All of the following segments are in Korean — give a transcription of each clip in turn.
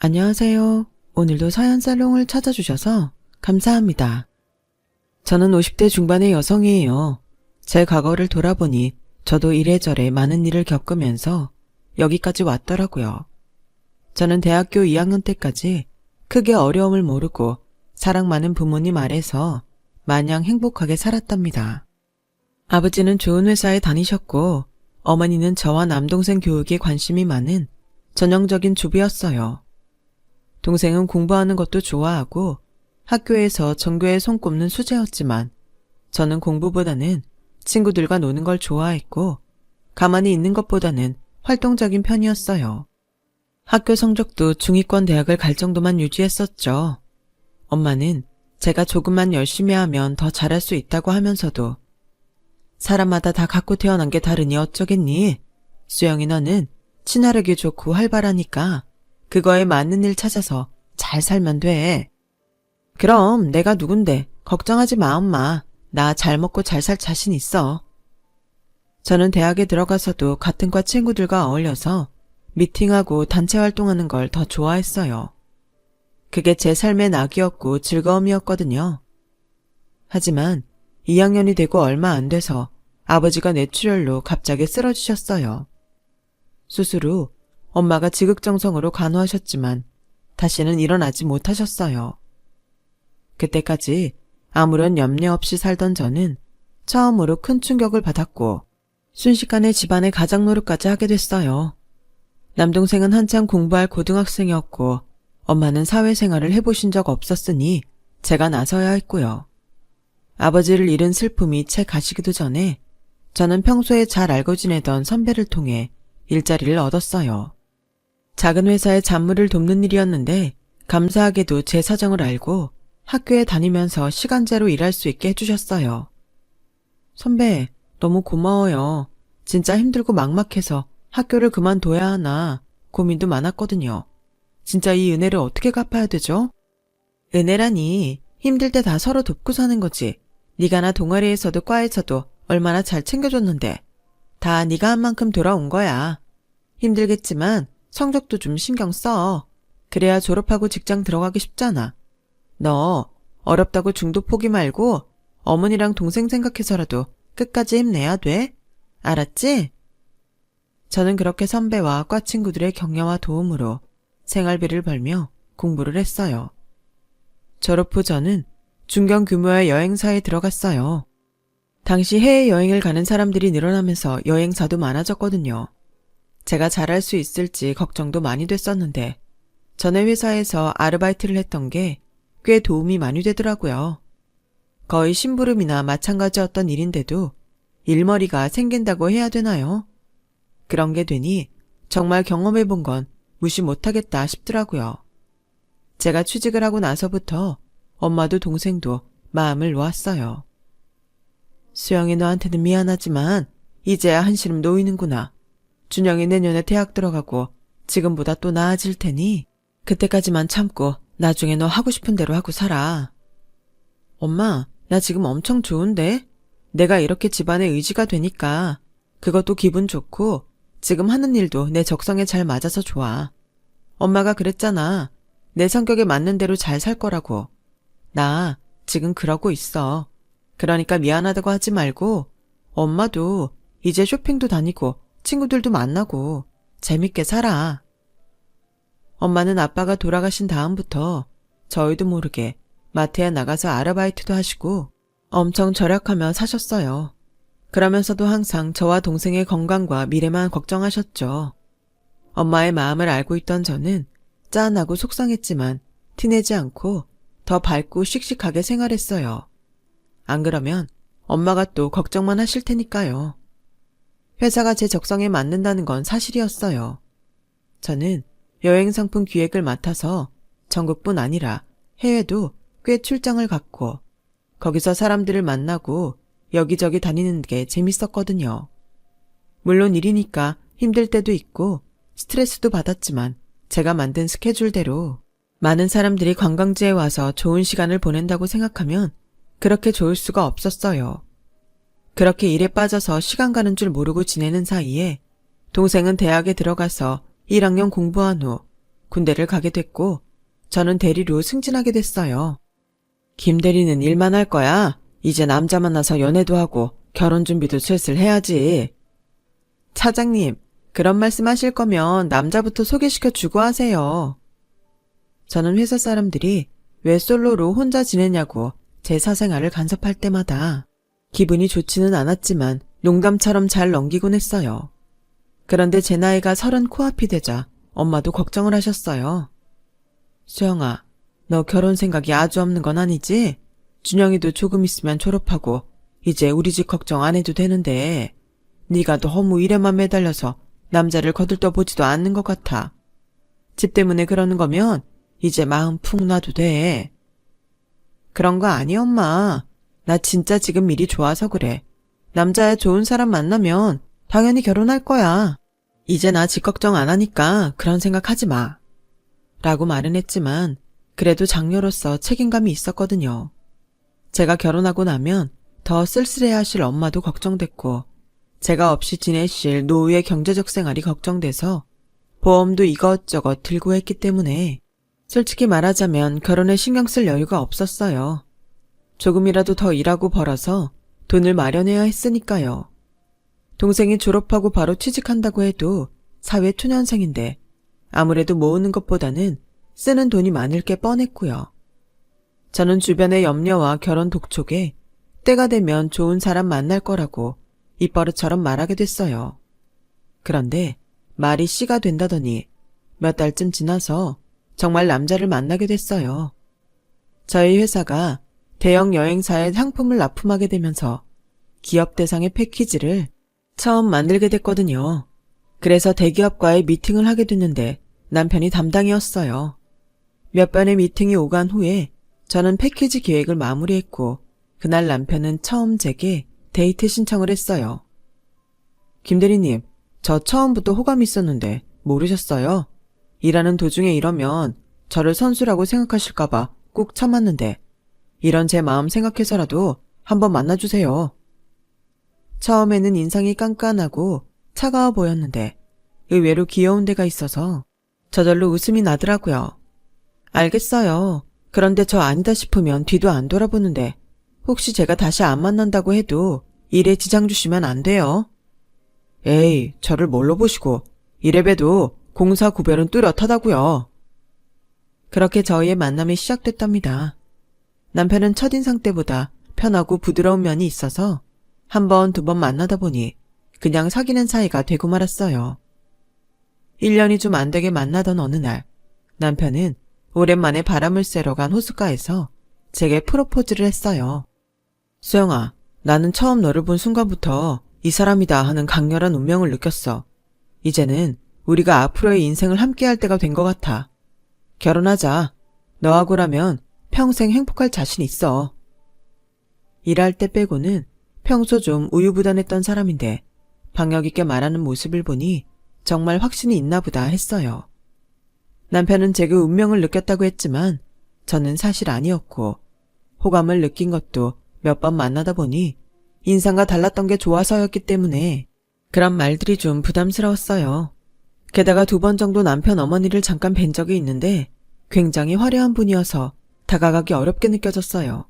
안녕하세요. 오늘도 사연살롱을 찾아주셔서 감사합니다. 저는 50대 중반의 여성이에요. 제 과거를 돌아보니 저도 이래저래 많은 일을 겪으면서 여기까지 왔더라고요. 저는 대학교 2학년 때까지 크게 어려움을 모르고 사랑 많은 부모님 아래서 마냥 행복하게 살았답니다. 아버지는 좋은 회사에 다니셨고 어머니는 저와 남동생 교육에 관심이 많은 전형적인 주부였어요. 동생은 공부하는 것도 좋아하고 학교에서 전교에 손꼽는 수재였지만 저는 공부보다는 친구들과 노는 걸 좋아했고 가만히 있는 것보다는 활동적인 편이었어요. 학교 성적도 중위권 대학을 갈 정도만 유지했었죠. 엄마는 제가 조금만 열심히 하면 더 잘할 수 있다고 하면서도 사람마다 다 갖고 태어난 게 다르니 어쩌겠니? 수영이 너는 친화력이 좋고 활발하니까 그거에 맞는 일 찾아서 잘 살면 돼. 그럼 내가 누군데 걱정하지 마 엄마. 나 잘 먹고 잘 살 자신 있어. 저는 대학에 들어가서도 같은 과 친구들과 어울려서 미팅하고 단체 활동하는 걸 더 좋아했어요. 그게 제 삶의 낙이었고 즐거움이었거든요. 하지만 2학년이 되고 얼마 안 돼서 아버지가 뇌출혈로 갑자기 쓰러지셨어요. 수술 후 엄마가 지극정성으로 간호하셨지만 다시는 일어나지 못하셨어요. 그때까지 아무런 염려 없이 살던 저는 처음으로 큰 충격을 받았고 순식간에 집안의 가장 노릇까지 하게 됐어요. 남동생은 한창 공부할 고등학생이었고 엄마는 사회생활을 해보신 적 없었으니 제가 나서야 했고요. 아버지를 잃은 슬픔이 채 가시기도 전에 저는 평소에 잘 알고 지내던 선배를 통해 일자리를 얻었어요. 작은 회사의 잡무를 돕는 일이었는데 감사하게도 제 사정을 알고 학교에 다니면서 시간제로 일할 수 있게 해주셨어요. 선배, 너무 고마워요. 진짜 힘들고 막막해서 학교를 그만둬야 하나 고민도 많았거든요. 진짜 이 은혜를 어떻게 갚아야 되죠? 은혜라니 힘들 때 다 서로 돕고 사는 거지. 네가 나 동아리에서도 과에서도 얼마나 잘 챙겨줬는데 다 네가 한 만큼 돌아온 거야. 힘들겠지만 성적도 좀 신경 써. 그래야 졸업하고 직장 들어가기 쉽잖아. 너 어렵다고 중도 포기 말고 어머니랑 동생 생각해서라도 끝까지 힘내야 돼. 알았지? 저는 그렇게 선배와 과 친구들의 격려와 도움으로 생활비를 벌며 공부를 했어요. 졸업 후 저는 중견 규모의 여행사에 들어갔어요. 당시 해외여행을 가는 사람들이 늘어나면서 여행사도 많아졌거든요. 제가 잘할 수 있을지 걱정도 많이 됐었는데 전에 회사에서 아르바이트를 했던 게 꽤 도움이 많이 되더라고요. 거의 심부름이나 마찬가지였던 일인데도 일머리가 생긴다고 해야 되나요? 그런 게 되니 정말 경험해본 건 무시 못하겠다 싶더라고요. 제가 취직을 하고 나서부터 엄마도 동생도 마음을 놓았어요. 수영이 너한테는 미안하지만 이제야 한시름 놓이는구나. 준영이 내년에 대학 들어가고 지금보다 또 나아질 테니 그때까지만 참고 나중에 너 하고 싶은 대로 하고 살아. 엄마, 나 지금 엄청 좋은데? 내가 이렇게 집안의 의지가 되니까 그것도 기분 좋고 지금 하는 일도 내 적성에 잘 맞아서 좋아. 엄마가 그랬잖아. 내 성격에 맞는 대로 잘 살 거라고. 나 지금 그러고 있어. 그러니까 미안하다고 하지 말고 엄마도 이제 쇼핑도 다니고 친구들도 만나고 재밌게 살아. 엄마는 아빠가 돌아가신 다음부터 저희도 모르게 마트에 나가서 아르바이트도 하시고 엄청 절약하며 사셨어요. 그러면서도 항상 저와 동생의 건강과 미래만 걱정하셨죠. 엄마의 마음을 알고 있던 저는 짠하고 속상했지만 티내지 않고 더 밝고 씩씩하게 생활했어요. 안 그러면 엄마가 또 걱정만 하실 테니까요. 회사가 제 적성에 맞는다는 건 사실이었어요. 저는 여행 상품 기획을 맡아서 전국뿐 아니라 해외도 꽤 출장을 갔고 거기서 사람들을 만나고 여기저기 다니는 게 재밌었거든요. 물론 일이니까 힘들 때도 있고 스트레스도 받았지만 제가 만든 스케줄대로 많은 사람들이 관광지에 와서 좋은 시간을 보낸다고 생각하면 그렇게 좋을 수가 없었어요. 그렇게 일에 빠져서 시간 가는 줄 모르고 지내는 사이에 동생은 대학에 들어가서 1학년 공부한 후 군대를 가게 됐고 저는 대리로 승진하게 됐어요. 김 대리는 일만 할 거야. 이제 남자 만나서 연애도 하고 결혼 준비도 슬슬 해야지. 차장님, 그런 말씀 하실 거면 남자부터 소개시켜 주고 하세요. 저는 회사 사람들이 왜 솔로로 혼자 지내냐고 제 사생활을 간섭할 때마다 기분이 좋지는 않았지만 농담처럼 잘 넘기곤 했어요. 그런데 제 나이가 30 코앞이 되자 엄마도 걱정을 하셨어요. 수영아, 너 결혼 생각이 아주 없는 건 아니지? 준영이도 조금 있으면 졸업하고 이제 우리 집 걱정 안 해도 되는데 네가 너무 일에만 매달려서 남자를 거들떠보지도 않는 것 같아. 집 때문에 그러는 거면 이제 마음 푹 놔도 돼. 그런 거 아니 엄마. 나 진짜 지금 일이 좋아서 그래. 남자야 좋은 사람 만나면 당연히 결혼할 거야. 이제 나 집 걱정 안 하니까 그런 생각하지 마. 라고 말은 했지만 그래도 장녀로서 책임감이 있었거든요. 제가 결혼하고 나면 더 쓸쓸해야 하실 엄마도 걱정됐고 제가 없이 지내실 노후의 경제적 생활이 걱정돼서 보험도 이것저것 들고 했기 때문에 솔직히 말하자면 결혼에 신경 쓸 여유가 없었어요. 조금이라도 더 일하고 벌어서 돈을 마련해야 했으니까요. 동생이 졸업하고 바로 취직한다고 해도 사회 초년생인데 아무래도 모으는 것보다는 쓰는 돈이 많을 게 뻔했고요. 저는 주변의 염려와 결혼 독촉에 때가 되면 좋은 사람 만날 거라고 입버릇처럼 말하게 됐어요. 그런데 말이 씨가 된다더니 몇 달쯤 지나서 정말 남자를 만나게 됐어요. 저희 회사가 대형 여행사에 상품을 납품하게 되면서 기업 대상의 패키지를 처음 만들게 됐거든요. 그래서 대기업과의 미팅을 하게 됐는데 남편이 담당이었어요. 몇 번의 미팅이 오간 후에 저는 패키지 기획을 마무리했고 그날 남편은 처음 제게 데이트 신청을 했어요. 김 대리님, 저 처음부터 호감이 있었는데 모르셨어요? 일하는 도중에 이러면 저를 선수라고 생각하실까봐 꾹 참았는데 이런 제 마음 생각해서라도 한번 만나주세요. 처음에는 인상이 깐깐하고 차가워 보였는데 의외로 귀여운 데가 있어서 저절로 웃음이 나더라고요. 알겠어요. 그런데 저 아니다 싶으면 뒤도 안 돌아보는데 혹시 제가 다시 안 만난다고 해도 일에 지장 주시면 안 돼요. 에이, 저를 뭘로 보시고 이래봬도 공사 구별은 뚜렷하다고요. 그렇게 저희의 만남이 시작됐답니다. 남편은 첫인상 때보다 편하고 부드러운 면이 있어서 한 번, 두 번 만나다 보니 그냥 사귀는 사이가 되고 말았어요. 1년이 좀 안 되게 만나던 어느 날 남편은 오랜만에 바람을 쐬러 간 호숫가에서 제게 프로포즈를 했어요. 수영아, 나는 처음 너를 본 순간부터 이 사람이다 하는 강렬한 운명을 느꼈어. 이제는 우리가 앞으로의 인생을 함께할 때가 된 것 같아. 결혼하자. 너하고라면 평생 행복할 자신 있어. 일할 때 빼고는 평소 좀 우유부단했던 사람인데 박력 있게 말하는 모습을 보니 정말 확신이 있나 보다 했어요. 남편은 제게 운명을 느꼈다고 했지만 저는 사실 아니었고 호감을 느낀 것도 몇 번 만나다 보니 인상과 달랐던 게 좋아서였기 때문에 그런 말들이 좀 부담스러웠어요. 게다가 2번 정도 남편 어머니를 잠깐 뵌 적이 있는데 굉장히 화려한 분이어서 다가가기 어렵게 느껴졌어요.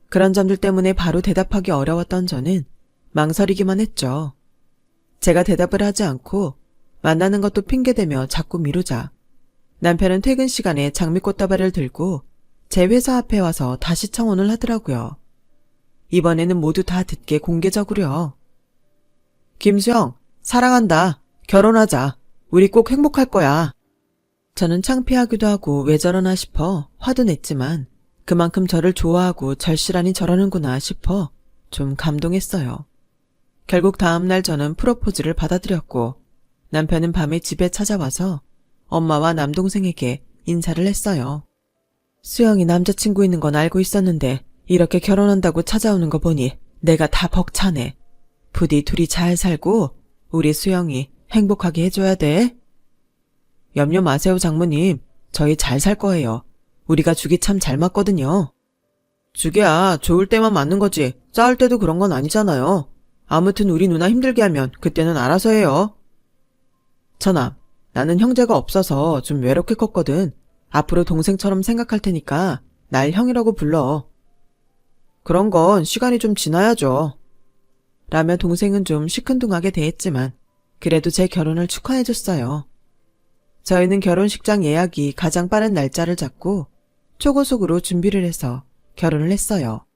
그런 점들 때문에 바로 대답하기 어려웠던 저는 망설이기만 했죠. 제가 대답을 하지 않고 만나는 것도 핑계대며 자꾸 미루자 남편은 퇴근 시간에 장미꽃다발을 들고 제 회사 앞에 와서 다시 청혼을 하더라고요. 이번에는 모두 다 듣게 공개적으로요. 김수영, 사랑한다. 결혼하자. 우리 꼭 행복할 거야. 저는 창피하기도 하고 왜 저러나 싶어 화도 냈지만 그만큼 저를 좋아하고 절실하니 저러는구나 싶어 좀 감동했어요. 결국 다음날 저는 프로포즈를 받아들였고 남편은 밤에 집에 찾아와서 엄마와 남동생에게 인사를 했어요. 수영이 남자친구 있는 건 알고 있었는데 이렇게 결혼한다고 찾아오는 거 보니 내가 다 벅차네. 부디 둘이 잘 살고 우리 수영이 행복하게 해줘야 돼. 염려 마세요 장모님. 저희 잘 살 거예요. 우리가 죽이 참 잘 맞거든요. 죽이야 좋을 때만 맞는 거지 싸울 때도 그런 건 아니잖아요. 아무튼 우리 누나 힘들게 하면 그때는 알아서 해요. 처남, 나는 형제가 없어서 좀 외롭게 컸거든. 앞으로 동생처럼 생각할 테니까 날 형이라고 불러. 그런 건 시간이 좀 지나야죠. 라며 동생은 좀 시큰둥하게 대했지만 그래도 제 결혼을 축하해줬어요. 저희는 결혼식장 예약이 가장 빠른 날짜를 잡고 초고속으로 준비를 해서 결혼을 했어요.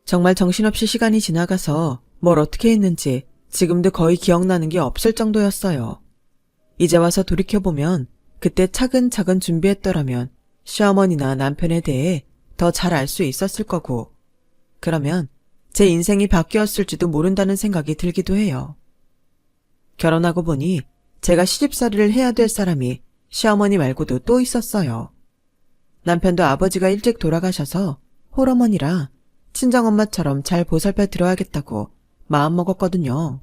정말 정신없이 시간이 지나가서 뭘 어떻게 했는지 지금도 거의 기억나는 게 없을 정도였어요. 이제 와서 돌이켜보면 그때 차근차근 준비했더라면 시어머니나 남편에 대해 더 잘 알 수 있었을 거고, 그러면 제 인생이 바뀌었을지도 모른다는 생각이 들기도 해요. 결혼하고 보니 제가 시집살이를 해야 될 사람이 시어머니 말고도 또 있었어요. 남편도 아버지가 일찍 돌아가셔서 홀어머니라 친정엄마처럼 잘 보살펴 드려야겠다고 마음먹었거든요.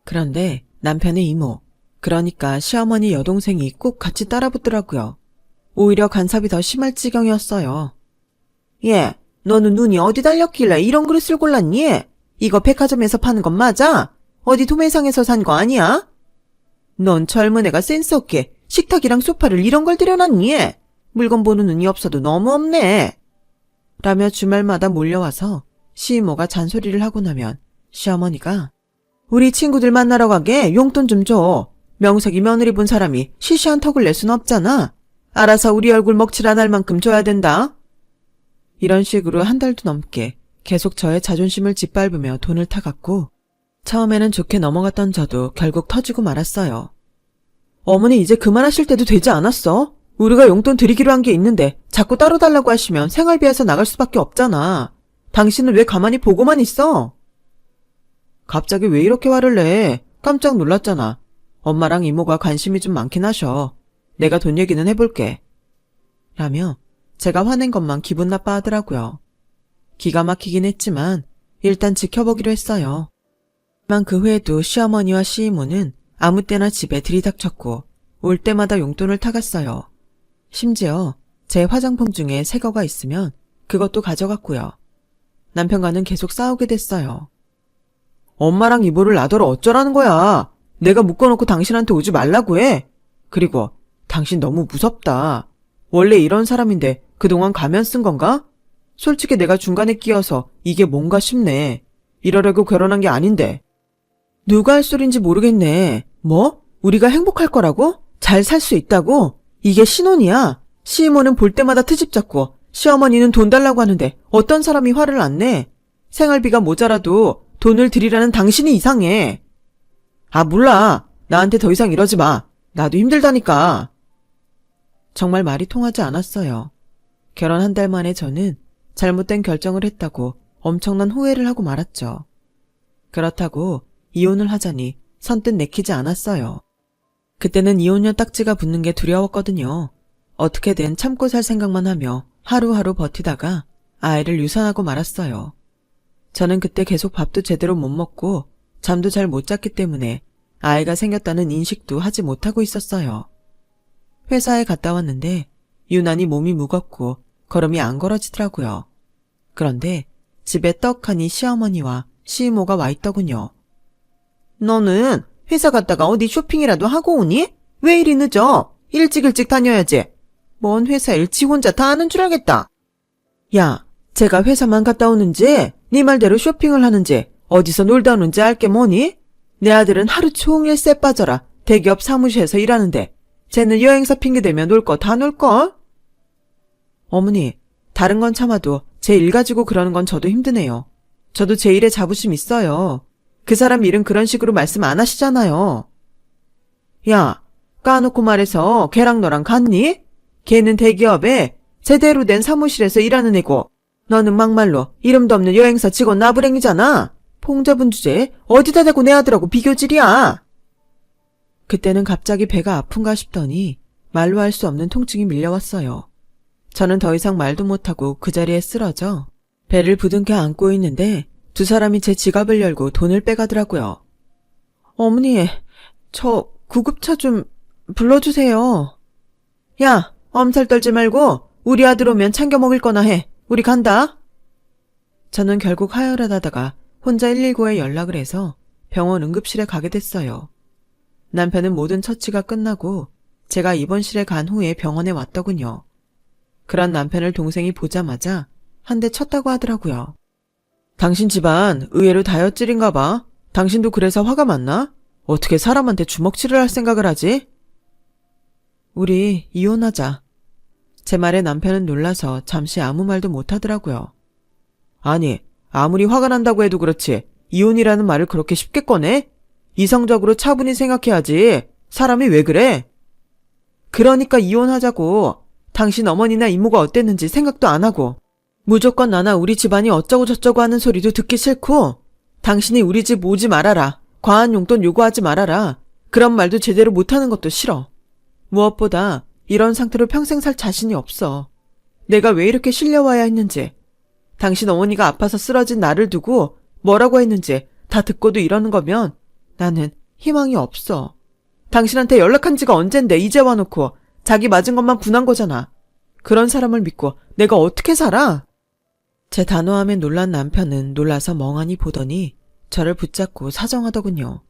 그런데 남편의 이모, 그러니까 시어머니 여동생이 꼭 같이 따라붙더라고요. 오히려 간섭이 더 심할 지경이었어요. 예, 너는 눈이 어디 달렸길래 이런 그릇을 골랐니? 이거 백화점에서 파는 건 맞아? 어디 도매상에서 산 거 아니야? 넌 젊은 애가 센스 없게 식탁이랑 소파를 이런 걸 들여놨니? 물건 보는 눈이 없어도 너무 없네. 라며 주말마다 몰려와서 시이모가 잔소리를 하고 나면 시어머니가 우리 친구들 만나러 가게 용돈 좀 줘. 명색이 며느리 본 사람이 시시한 턱을 낼 순 없잖아. 알아서 우리 얼굴 먹칠 안 할 만큼 줘야 된다. 이런 식으로 한 달도 넘게 계속 저의 자존심을 짓밟으며 돈을 타갔고, 처음에는 좋게 넘어갔던 저도 결국 터지고 말았어요. 어머니 이제 그만하실 때도 되지 않았어? 우리가 용돈 드리기로 한 게 있는데 자꾸 따로 달라고 하시면 생활비에서 나갈 수밖에 없잖아. 당신은 왜 가만히 보고만 있어? 갑자기 왜 이렇게 화를 내? 깜짝 놀랐잖아. 엄마랑 이모가 관심이 좀 많긴 하셔. 내가 돈 얘기는 해볼게. 라며 제가 화낸 것만 기분 나빠하더라고요. 기가 막히긴 했지만 일단 지켜보기로 했어요. 하지만 그 후에도 시어머니와 시이모는 아무 때나 집에 들이닥쳤고 올 때마다 용돈을 타갔어요. 심지어 제 화장품 중에 새 거가 있으면 그것도 가져갔고요. 남편과는 계속 싸우게 됐어요. 엄마랑 이모를 놔둬라 어쩌라는 거야. 내가 묶어놓고 당신한테 오지 말라고 해. 그리고 당신 너무 무섭다. 원래 이런 사람인데 그동안 가면 쓴 건가? 솔직히 내가 중간에 끼어서 이게 뭔가 싶네. 이러려고 결혼한 게 아닌데. 누가 할 소린지 모르겠네. 뭐? 우리가 행복할 거라고? 잘 살 수 있다고? 이게 신혼이야. 시이모는 볼 때마다 트집 잡고 시어머니는 돈 달라고 하는데 어떤 사람이 화를 안 내? 생활비가 모자라도 돈을 드리라는 당신이 이상해. 아, 몰라. 나한테 더 이상 이러지 마. 나도 힘들다니까. 정말 말이 통하지 않았어요. 결혼 한 달 만에 저는 잘못된 결정을 했다고 엄청난 후회를 하고 말았죠. 그렇다고 이혼을 하자니 선뜻 내키지 않았어요. 그때는 이혼녀 딱지가 붙는 게 두려웠거든요. 어떻게든 참고 살 생각만 하며 하루하루 버티다가 아이를 유산하고 말았어요. 저는 그때 계속 밥도 제대로 못 먹고 잠도 잘 못 잤기 때문에 아이가 생겼다는 인식도 하지 못하고 있었어요. 회사에 갔다 왔는데 유난히 몸이 무겁고 걸음이 안 걸어지더라고요. 그런데 집에 떡하니 시어머니와 시이모가 와 있더군요. 너는 회사 갔다가 어디 쇼핑이라도 하고 오니? 왜 이리 늦어? 일찍 다녀야지. 뭔 회사 일 지 혼자 다 하는 줄 알겠다. 야, 제가 회사만 갔다 오는지 네 말대로 쇼핑을 하는지 어디서 놀다 오는지 알게 뭐니? 내 아들은 하루 종일 쎄 빠져라 대기업 사무실에서 일하는데 쟤는 여행사 핑계대며 놀 거 다 놀걸? 어머니, 다른 건 참아도 제 일 가지고 그러는 건 저도 힘드네요. 저도 제 일에 자부심 있어요. 그 사람 일은 그런 식으로 말씀 안 하시잖아요. 야, 까놓고 말해서 걔랑 너랑 같니? 걔는 대기업에 제대로 된 사무실에서 일하는 애고 너는 막말로 이름도 없는 여행사 직원 나부랭이잖아. 봉잡은 주제에 어디다 대고 내 아들하고 비교질이야. 그때는 갑자기 배가 아픈가 싶더니 말로 할 수 없는 통증이 밀려왔어요. 저는 더 이상 말도 못하고 그 자리에 쓰러져 배를 부둥켜 안고 있는데 두 사람이 제 지갑을 열고 돈을 빼가더라고요. 어머니, 저 구급차 좀 불러주세요. 야, 엄살 떨지 말고 우리 아들 오면 챙겨 먹을 거나 해. 우리 간다. 저는 결국 하혈하다가 혼자 119에 연락을 해서 병원 응급실에 가게 됐어요. 남편은 모든 처치가 끝나고 제가 입원실에 간 후에 병원에 왔더군요. 그런 남편을 동생이 보자마자 한 대 쳤다고 하더라고요. 당신 집안 의외로 다혈질인가 봐. 당신도 그래서 화가 많나? 어떻게 사람한테 주먹질을 할 생각을 하지? 우리 이혼하자. 제 말에 남편은 놀라서 잠시 아무 말도 못하더라고요. 아니, 아무리 화가 난다고 해도 그렇지 이혼이라는 말을 그렇게 쉽게 꺼내? 이성적으로 차분히 생각해야지. 사람이 왜 그래? 그러니까 이혼하자고. 당신 어머니나 이모가 어땠는지 생각도 안 하고 무조건 나나 우리 집안이 어쩌고 저쩌고 하는 소리도 듣기 싫고 당신이 우리 집 오지 말아라. 과한 용돈 요구하지 말아라. 그런 말도 제대로 못하는 것도 싫어. 무엇보다 이런 상태로 평생 살 자신이 없어. 내가 왜 이렇게 실려와야 했는지, 당신 어머니가 아파서 쓰러진 나를 두고 뭐라고 했는지 다 듣고도 이러는 거면 나는 희망이 없어. 당신한테 연락한 지가 언젠데 이제 와놓고 자기 맞은 것만 분한 거잖아. 그런 사람을 믿고 내가 어떻게 살아? 제 단호함에 놀란 남편은 놀라서 멍하니 보더니 저를 붙잡고 사정하더군요.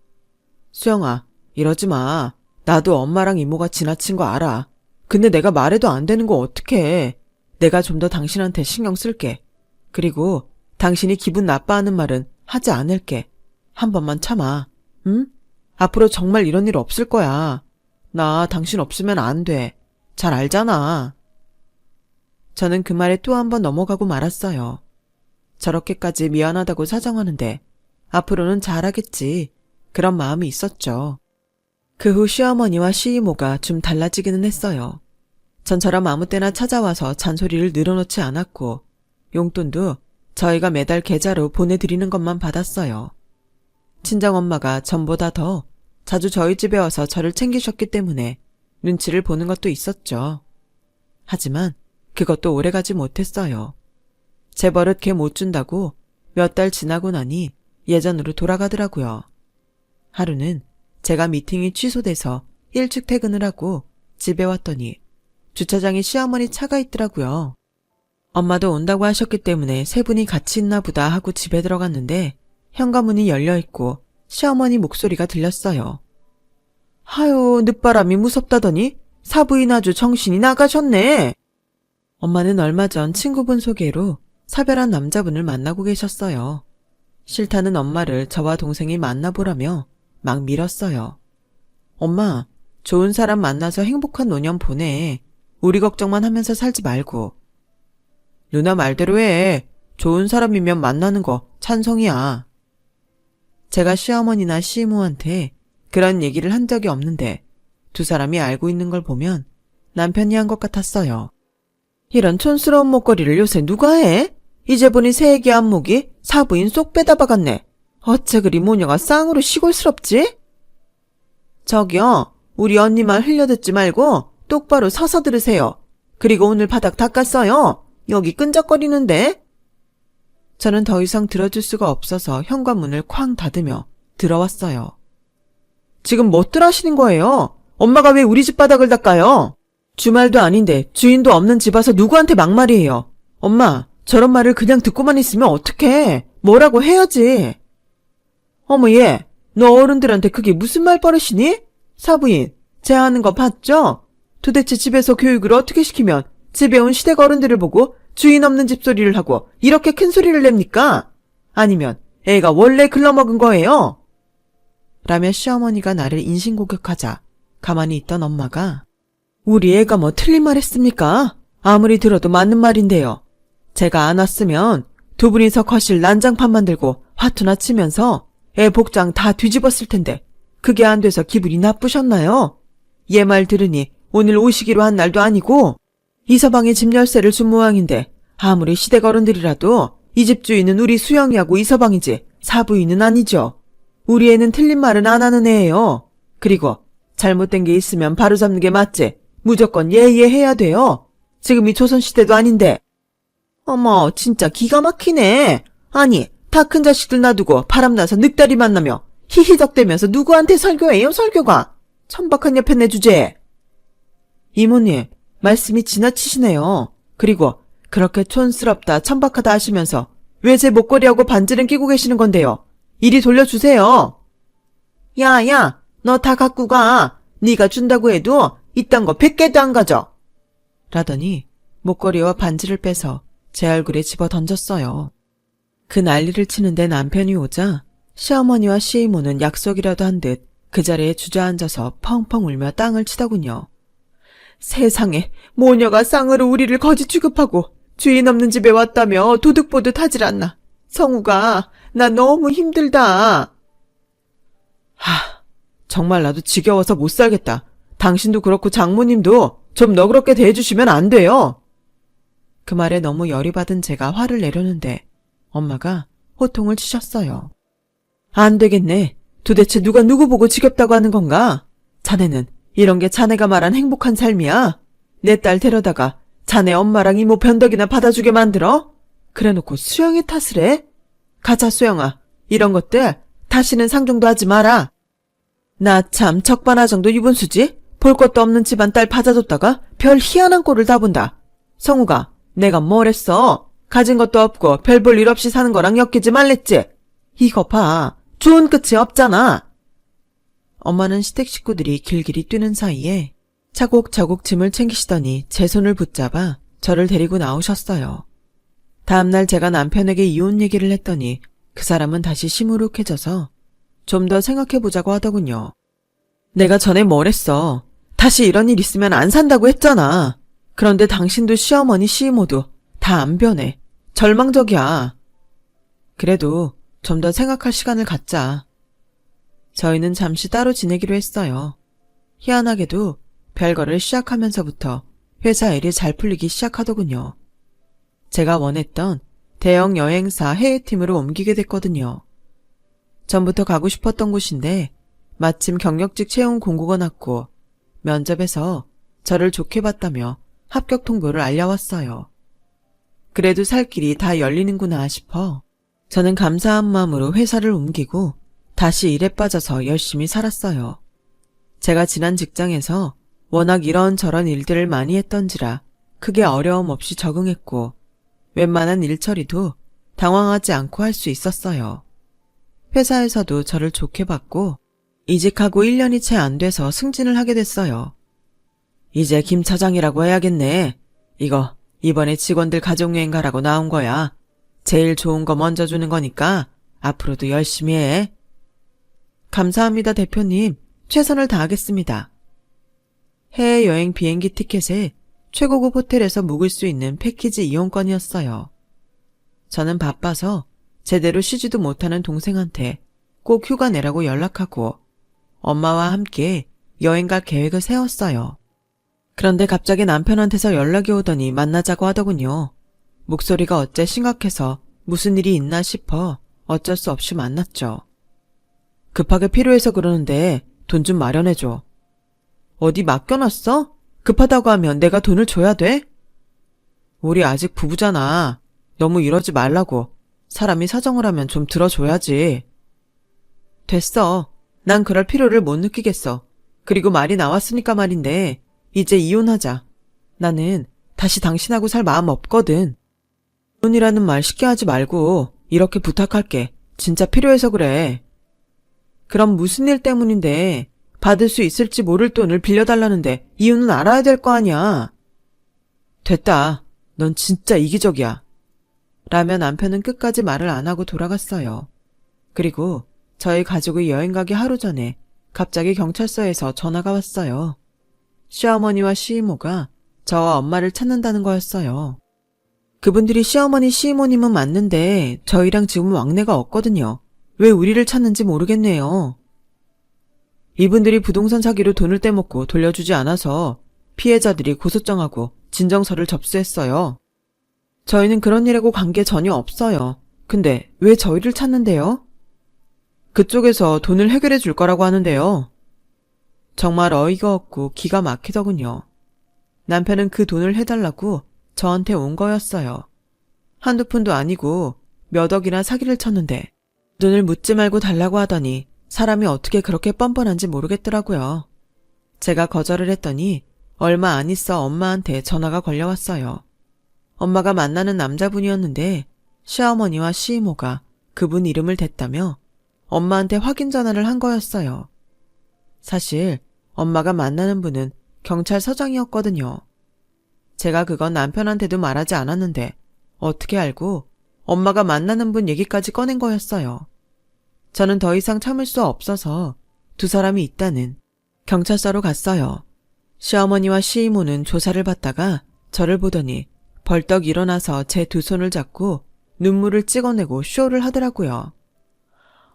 수영아, 이러지 마. 나도 엄마랑 이모가 지나친 거 알아. 근데 내가 말해도 안 되는 거 어떡해. 내가 좀 더 당신한테 신경 쓸게. 그리고 당신이 기분 나빠하는 말은 하지 않을게. 한 번만 참아. 응? 앞으로 정말 이런 일 없을 거야. 나 당신 없으면 안 돼. 잘 알잖아. 저는 그 말에 또 한 번 넘어가고 말았어요. 저렇게까지 미안하다고 사정하는데 앞으로는 잘하겠지. 그런 마음이 있었죠. 그 후 시어머니와 시이모가 좀 달라지기는 했어요. 전처럼 아무 때나 찾아와서 잔소리를 늘어놓지 않았고 용돈도 저희가 매달 계좌로 보내드리는 것만 받았어요. 친정엄마가 전보다 더 자주 저희 집에 와서 저를 챙기셨기 때문에 눈치를 보는 것도 있었죠. 하지만 그것도 오래가지 못했어요. 제 버릇 걔 못 준다고 몇 달 지나고 나니 예전으로 돌아가더라고요. 하루는 제가 미팅이 취소돼서 일찍 퇴근을 하고 집에 왔더니 주차장에 시어머니 차가 있더라고요. 엄마도 온다고 하셨기 때문에 세 분이 같이 있나 보다 하고 집에 들어갔는데 현관문이 열려있고 시어머니 목소리가 들렸어요. 하유, 늦바람이 무섭다더니 사부인 아주 정신이 나가셨네. 엄마는 얼마 전 친구분 소개로 사별한 남자분을 만나고 계셨어요. 싫다는 엄마를 저와 동생이 만나보라며 막 밀었어요. 엄마, 좋은 사람 만나서 행복한 노년 보내. 우리 걱정만 하면서 살지 말고. 누나 말대로 해. 좋은 사람이면 만나는 거 찬성이야. 제가 시어머니나 시이모한테 그런 얘기를 한 적이 없는데 두 사람이 알고 있는 걸 보면 남편이 한 것 같았어요. 이런 촌스러운 목걸이를 요새 누가 해? 이제 보니 새애기 안목이 사부인 쏙 빼다 박았네. 어째 그리 모녀가 쌍으로 시골스럽지? 저기요, 우리 언니 말 흘려듣지 말고 똑바로 서서 들으세요. 그리고 오늘 바닥 닦았어요. 여기 끈적거리는데. 저는 더 이상 들어줄 수가 없어서 현관문을 쾅 닫으며 들어왔어요. 지금 뭐들 하시는 거예요? 엄마가 왜 우리 집 바닥을 닦아요? 주말도 아닌데 주인도 없는 집 와서 누구한테 막말이에요. 엄마, 저런 말을 그냥 듣고만 있으면 어떡해. 뭐라고 해야지. 어머 얘, 너 어른들한테 그게 무슨 말버릇이니? 사부인, 제 하는 거 봤죠? 도대체 집에서 교육을 어떻게 시키면 집에 온 시댁 어른들을 보고 주인 없는 집소리를 하고 이렇게 큰 소리를 냅니까? 아니면 애가 원래 글러먹은 거예요? 라며 시어머니가 나를 인신공격하자 가만히 있던 엄마가 우리 애가 뭐 틀린 말 했습니까? 아무리 들어도 맞는 말인데요. 제가 안 왔으면 두 분이서 거실 난장판 만들고 화투나 치면서 애 복장 다 뒤집었을 텐데 그게 안 돼서 기분이 나쁘셨나요? 얘 말 들으니 오늘 오시기로 한 날도 아니고 이 서방이 집 열쇠를 준 모양인데 아무리 시댁 어른들이라도 이 집 주인은 우리 수영이하고 이 서방이지 사부인은 아니죠. 우리 애는 틀린 말은 안 하는 애예요. 그리고 잘못된 게 있으면 바로잡는 게 맞지. 무조건 예의해야 돼요. 지금이 조선시대도 아닌데. 어머, 진짜 기가 막히네. 아니, 다 큰 자식들 놔두고 바람나서 늑다리 만나며 히히덕대면서 누구한테 설교해요, 설교가. 천박한 옆에 내 주제에. 이모님, 말씀이 지나치시네요. 그리고 그렇게 촌스럽다, 천박하다 하시면서 왜 제 목걸이하고 반지는 끼고 계시는 건데요? 이리 돌려주세요. 야야, 너 다 갖고 가. 네가 준다고 해도 이딴 거 100개도 안 가져. 라더니 목걸이와 반지를 빼서 제 얼굴에 집어 던졌어요. 그 난리를 치는데 남편이 오자 시어머니와 시이모는 약속이라도 한 듯 그 자리에 주저앉아서 펑펑 울며 땅을 치더군요. 세상에, 모녀가 쌍으로 우리를 거지 취급하고 주인 없는 집에 왔다며 도둑 보듯 하질 않나. 성우가 나 너무 힘들다. 정말 나도 지겨워서 못 살겠다. 당신도 그렇고 장모님도 좀 너그럽게 대해주시면 안 돼요. 그 말에 너무 열이 받은 제가 화를 내려는데 엄마가 호통을 치셨어요. 안 되겠네. 도대체 누가 누구 보고 지겹다고 하는 건가? 자네는 이런 게 자네가 말한 행복한 삶이야? 내 딸 데려다가 자네 엄마랑 이모 변덕이나 받아주게 만들어? 그래놓고 수영이 탓을 해? 가자 수영아. 이런 것들 다시는 상종도 하지 마라. 나 참 적반하 정도 유분수지? 볼 것도 없는 집안 딸 받아줬다가 별 희한한 꼴을 다 본다. 성우가 내가 뭘 했어? 가진 것도 없고 별 볼 일 없이 사는 거랑 엮이지 말랬지? 이거 봐. 좋은 끝이 없잖아. 엄마는 시댁 식구들이 길길이 뛰는 사이에 차곡차곡 짐을 챙기시더니 제 손을 붙잡아 저를 데리고 나오셨어요. 다음날 제가 남편에게 이혼 얘기를 했더니 그 사람은 다시 시무룩해져서 좀 더 생각해보자고 하더군요. 내가 전에 뭘 했어. 다시 이런 일 있으면 안 산다고 했잖아. 그런데 당신도 시어머니 시이모도 다 안 변해. 절망적이야. 그래도 좀 더 생각할 시간을 갖자. 저희는 잠시 따로 지내기로 했어요. 희한하게도 별거를 시작하면서부터 회사 일이 잘 풀리기 시작하더군요. 제가 원했던 대형 여행사 해외팀으로 옮기게 됐거든요. 전부터 가고 싶었던 곳인데 마침 경력직 채용 공고가 났고 면접에서 저를 좋게 봤다며 합격 통보를 알려왔어요. 그래도 살 길이 다 열리는구나 싶어 저는 감사한 마음으로 회사를 옮기고 다시 일에 빠져서 열심히 살았어요. 제가 지난 직장에서 워낙 이런저런 일들을 많이 했던지라 크게 어려움 없이 적응했고 웬만한 일 처리도 당황하지 않고 할 수 있었어요. 회사에서도 저를 좋게 봤고 이직하고 1년이 채 안 돼서 승진을 하게 됐어요. 이제 김 차장이라고 해야겠네. 이거 이번에 직원들 가족여행 가라고 나온 거야. 제일 좋은 거 먼저 주는 거니까 앞으로도 열심히 해. 감사합니다, 대표님. 최선을 다하겠습니다. 해외여행 비행기 티켓에 최고급 호텔에서 묵을 수 있는 패키지 이용권이었어요. 저는 바빠서 제대로 쉬지도 못하는 동생한테 꼭 휴가 내라고 연락하고 엄마와 함께 여행 갈 계획을 세웠어요. 그런데 갑자기 남편한테서 연락이 오더니 만나자고 하더군요. 목소리가 어째 심각해서 무슨 일이 있나 싶어 어쩔 수 없이 만났죠. 급하게 필요해서 그러는데 돈 좀 마련해줘. 어디 맡겨놨어? 급하다고 하면 내가 돈을 줘야 돼? 우리 아직 부부잖아. 너무 이러지 말라고. 사람이 사정을 하면 좀 들어줘야지. 됐어. 난 그럴 필요를 못 느끼겠어. 그리고 말이 나왔으니까 말인데 이제 이혼하자. 나는 다시 당신하고 살 마음 없거든. 이혼이라는 말 쉽게 하지 말고 이렇게 부탁할게. 진짜 필요해서 그래. 그럼 무슨 일 때문인데 받을 수 있을지 모를 돈을 빌려달라는데 이유는 알아야 될 거 아니야. 됐다. 넌 진짜 이기적이야. 라며 남편은 끝까지 말을 안 하고 돌아갔어요. 그리고 저희 가족이 여행 가기 하루 전에 갑자기 경찰서에서 전화가 왔어요. 시어머니와 시이모가 저와 엄마를 찾는다는 거였어요. 그분들이 시어머니 시이모님은 맞는데 저희랑 지금 왕래가 없거든요. 왜 우리를 찾는지 모르겠네요. 이분들이 부동산 사기로 돈을 떼먹고 돌려주지 않아서 피해자들이 고소장하고 진정서를 접수했어요. 저희는 그런 일하고 관계 전혀 없어요. 근데 왜 저희를 찾는데요? 그쪽에서 돈을 해결해 줄 거라고 하는데요. 정말 어이가 없고 기가 막히더군요. 남편은 그 돈을 해달라고 저한테 온 거였어요. 한두 푼도 아니고 몇 억이나 사기를 쳤는데 돈을 묻지 말고 달라고 하더니 사람이 어떻게 그렇게 뻔뻔한지 모르겠더라고요. 제가 거절을 했더니 얼마 안 있어 엄마한테 전화가 걸려왔어요. 엄마가 만나는 남자분이었는데 시어머니와 시이모가 그분 이름을 댔다며 엄마한테 확인 전화를 한 거였어요. 사실 엄마가 만나는 분은 경찰서장이었거든요. 제가 그건 남편한테도 말하지 않았는데 어떻게 알고 엄마가 만나는 분 얘기까지 꺼낸 거였어요. 저는 더 이상 참을 수 없어서 두 사람이 있다는 경찰서로 갔어요. 시어머니와 시이모는 조사를 받다가 저를 보더니 벌떡 일어나서 제 두 손을 잡고 눈물을 찍어내고 쇼를 하더라고요.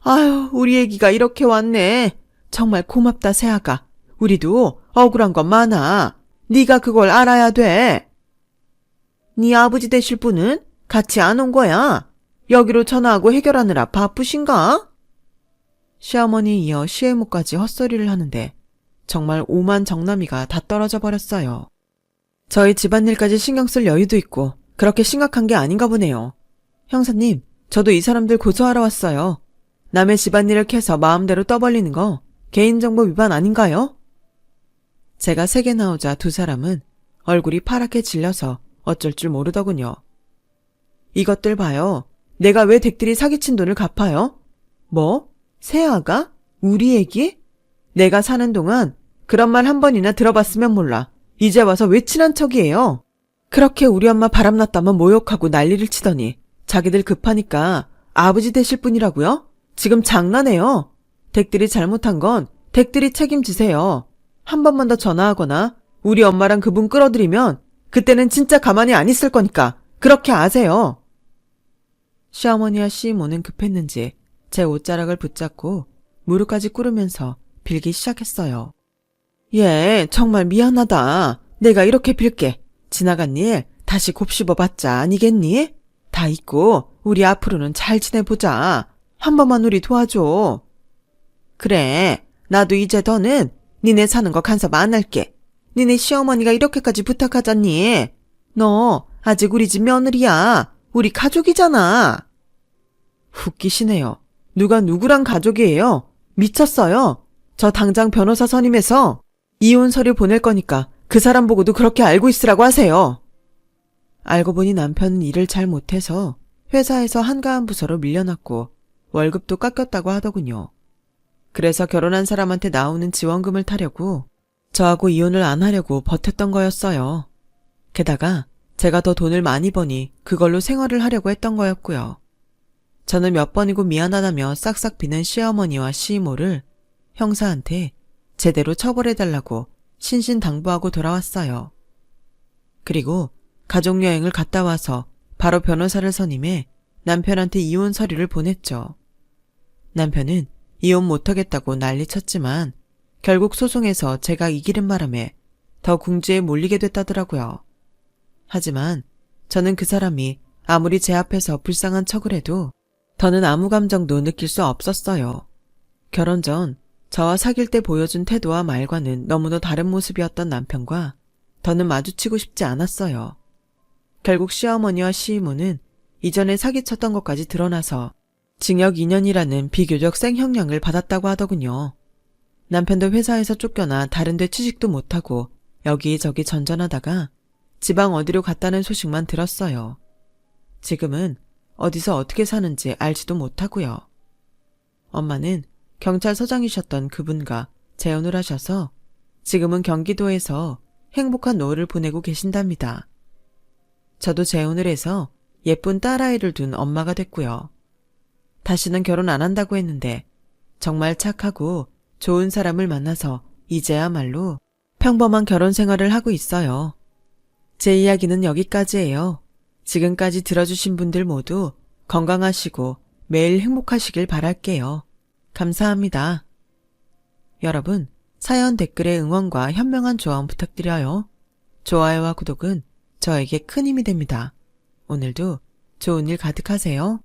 아유, 우리 애기가 이렇게 왔네. 정말 고맙다, 새아가. 우리도 억울한 건 많아. 네가 그걸 알아야 돼. 네 아버지 되실 분은 같이 안 온 거야. 여기로 전화하고 해결하느라 바쁘신가? 시어머니에 이어 시애모까지 헛소리를 하는데 정말 오만 정남이가 다 떨어져 버렸어요. 저희 집안일까지 신경 쓸 여유도 있고 그렇게 심각한 게 아닌가 보네요. 형사님, 저도 이 사람들 고소하러 왔어요. 남의 집안일을 캐서 마음대로 떠벌리는 거 개인정보 위반 아닌가요? 제가 세게 나오자 두 사람은 얼굴이 파랗게 질려서 어쩔 줄 모르더군요. 이것들 봐요. 내가 왜 댁들이 사기친 돈을 갚아요? 뭐? 새아가? 우리 애기? 내가 사는 동안 그런 말 한 번이나 들어봤으면 몰라. 이제 와서 왜 친한 척이에요? 그렇게 우리 엄마 바람났다만 모욕하고 난리를 치더니 자기들 급하니까 아버지 되실 분이라고요? 지금 장난해요. 댁들이 잘못한 건 댁들이 책임지세요. 한 번만 더 전화하거나 우리 엄마랑 그분 끌어들이면 그때는 진짜 가만히 안 있을 거니까 그렇게 아세요. 시어머니와 시이모는 급했는지 제 옷자락을 붙잡고 무릎까지 꿇으면서 빌기 시작했어요. 얘 정말 미안하다. 내가 이렇게 빌게. 지나간 일 다시 곱씹어봤자 아니겠니? 다 잊고 우리 앞으로는 잘 지내보자. 한 번만 우리 도와줘. 그래, 나도 이제 더는 니네 사는 거 간섭 안 할게. 니네 시어머니가 이렇게까지 부탁하잖니. 너 아직 우리 집 며느리야. 우리 가족이잖아. 웃기시네요. 누가 누구랑 가족이에요? 미쳤어요. 저 당장 변호사 선임해서 이혼 서류 보낼 거니까 그 사람 보고도 그렇게 알고 있으라고 하세요. 알고 보니 남편은 일을 잘 못해서 회사에서 한가한 부서로 밀려났고 월급도 깎였다고 하더군요. 그래서 결혼한 사람한테 나오는 지원금을 타려고 저하고 이혼을 안 하려고 버텼던 거였어요. 게다가 제가 더 돈을 많이 버니 그걸로 생활을 하려고 했던 거였고요. 저는 몇 번이고 미안하다며 싹싹 비는 시어머니와 시이모를 형사한테 제대로 처벌해달라고 신신당부하고 돌아왔어요. 그리고 가족여행을 갔다 와서 바로 변호사를 선임해 남편한테 이혼 서류를 보냈죠. 남편은 이혼 못하겠다고 난리쳤지만 결국 소송에서 제가 이기는 바람에 더 궁지에 몰리게 됐다더라고요. 하지만 저는 그 사람이 아무리 제 앞에서 불쌍한 척을 해도 더는 아무 감정도 느낄 수 없었어요. 결혼 전 저와 사귈 때 보여준 태도와 말과는 너무도 다른 모습이었던 남편과 더는 마주치고 싶지 않았어요. 결국 시어머니와 시이모는 이전에 사기쳤던 것까지 드러나서 징역 2년이라는 비교적 생형량을 받았다고 하더군요. 남편도 회사에서 쫓겨나 다른 데 취직도 못하고 여기저기 전전하다가 지방 어디로 갔다는 소식만 들었어요. 지금은 어디서 어떻게 사는지 알지도 못하고요. 엄마는 경찰서장이셨던 그분과 재혼을 하셔서 지금은 경기도에서 행복한 노후를 보내고 계신답니다. 저도 재혼을 해서 예쁜 딸아이를 둔 엄마가 됐고요. 다시는 결혼 안 한다고 했는데 정말 착하고 좋은 사람을 만나서 이제야말로 평범한 결혼 생활을 하고 있어요. 제 이야기는 여기까지예요. 지금까지 들어주신 분들 모두 건강하시고 매일 행복하시길 바랄게요. 감사합니다. 여러분, 사연 댓글에 응원과 현명한 조언 부탁드려요. 좋아요와 구독은 저에게 큰 힘이 됩니다. 오늘도 좋은 일 가득하세요.